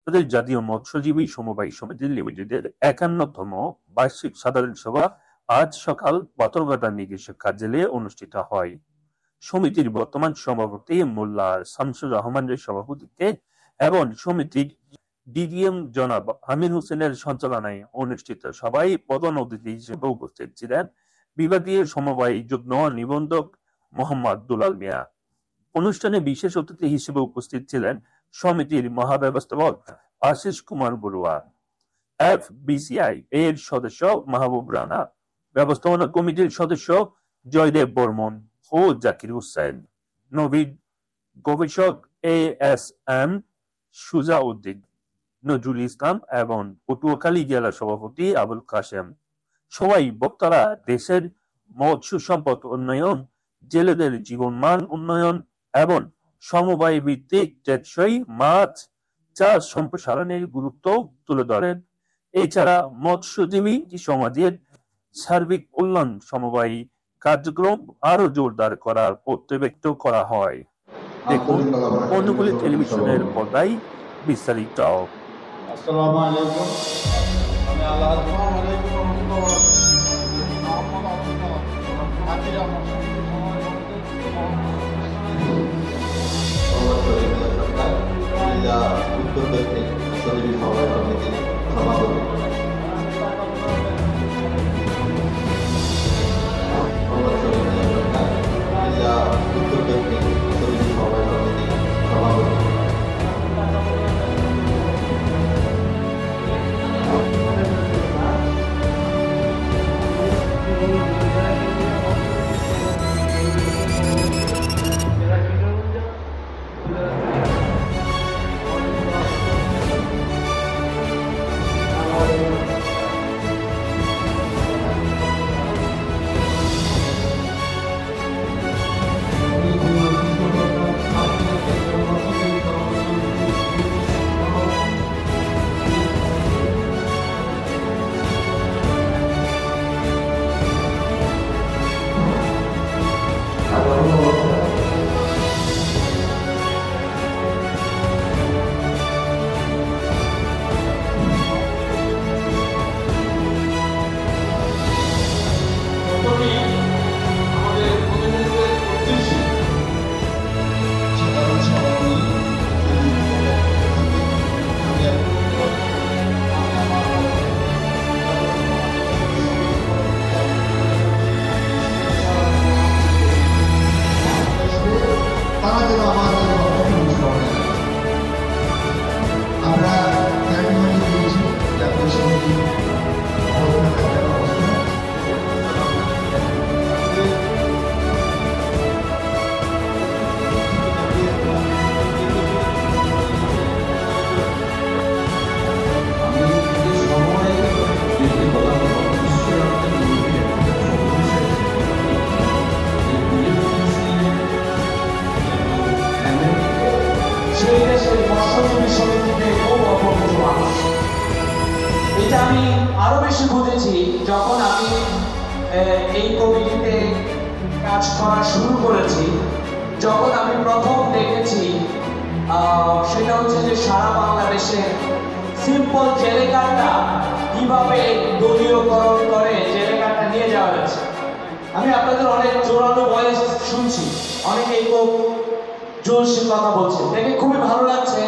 তাদের জাতীয় মৎস্যজীবী সমবায় সমিতি লিমিটেডের 51তম বার্ষিক সাধারণ সভা আজ সকাল পাথরঘাটা নিজস্ব কার্যালয়ে অনুষ্ঠিত হয়। সমিতির বর্তমান সভাপতি মোল্লা শামসুর রহমানের সভাপতিত্বে এবং সমিতির ডিডিএম জনাব আমির হোসেনের সঞ্চালনায় অনুষ্ঠিত সভায় প্রধান অতিথি হিসেবে উপস্থিত ছিলেন বিভাগীয় সমবায় যুগ্ম নিবন্ধক মোহাম্মদ দুলাল মিয়া। অনুষ্ঠানে বিশেষ অতিথি হিসেবে উপস্থিত ছিলেন সমিতির মহাব্যবস্থাপক আশিস কুমার বড়ুয়া, এফবিসিআই এর সদস্য মাহবুব রানা, ব্যবস্থাপনা কমিটির সদস্য জয়দেব বর্মন ও জাকির হোসেন, নবীন গবেষক ASM সুজাউদ্দিন, নজরুল ইসলাম এবং পটুয়াখালী জেলা সভাপতি আবুল কাশেম। সবাই বক্তারা দেশের মৎস্য সম্পদ উন্নয়ন, জেলেদের জীবনমান উন্নয়ন এবং সমবায় ভিত্তিক টেকসই মাছ চাষ সম্প্রসারণের গুরুত্ব তুলে ধরেন। এছাড়া মৎস্যজীবী সমাজের সার্বিক কল্যাণ সমবায় কার্যক্রম আরো জোরদার করার প্রত্যক্ত করা হয়। দেখুন অনুকূলী টেলিভিশনের পর্দায় বিস্তারিত। আসসালামু আলাইকুম। আমি উত্তর দক্ষিণ সমিতি সমবায় সমিতির সভাপতি। উত্তর দক্ষিণ সমিতি সমবায় সমিতির সভাপতি। এটা আমি আরো বেশি বুঝেছি যখন আমি এই কমিটিতে কাজ করা শুরু করেছি। যখন আমি প্রথম দেখেছি সেটা হচ্ছে যে সারা বাংলাদেশে সিম্পল জেলে কার্ডটা কিভাবে দলীয়করণ করে জেলে কার্ডটা নিয়ে যাওয়া হয়েছে। আমি আপনাদের অনেক জোরালো ভয়েস শুনছি, অনেকেই খুব জোরসে কথা বলছে, দেখে খুবই ভালো লাগছে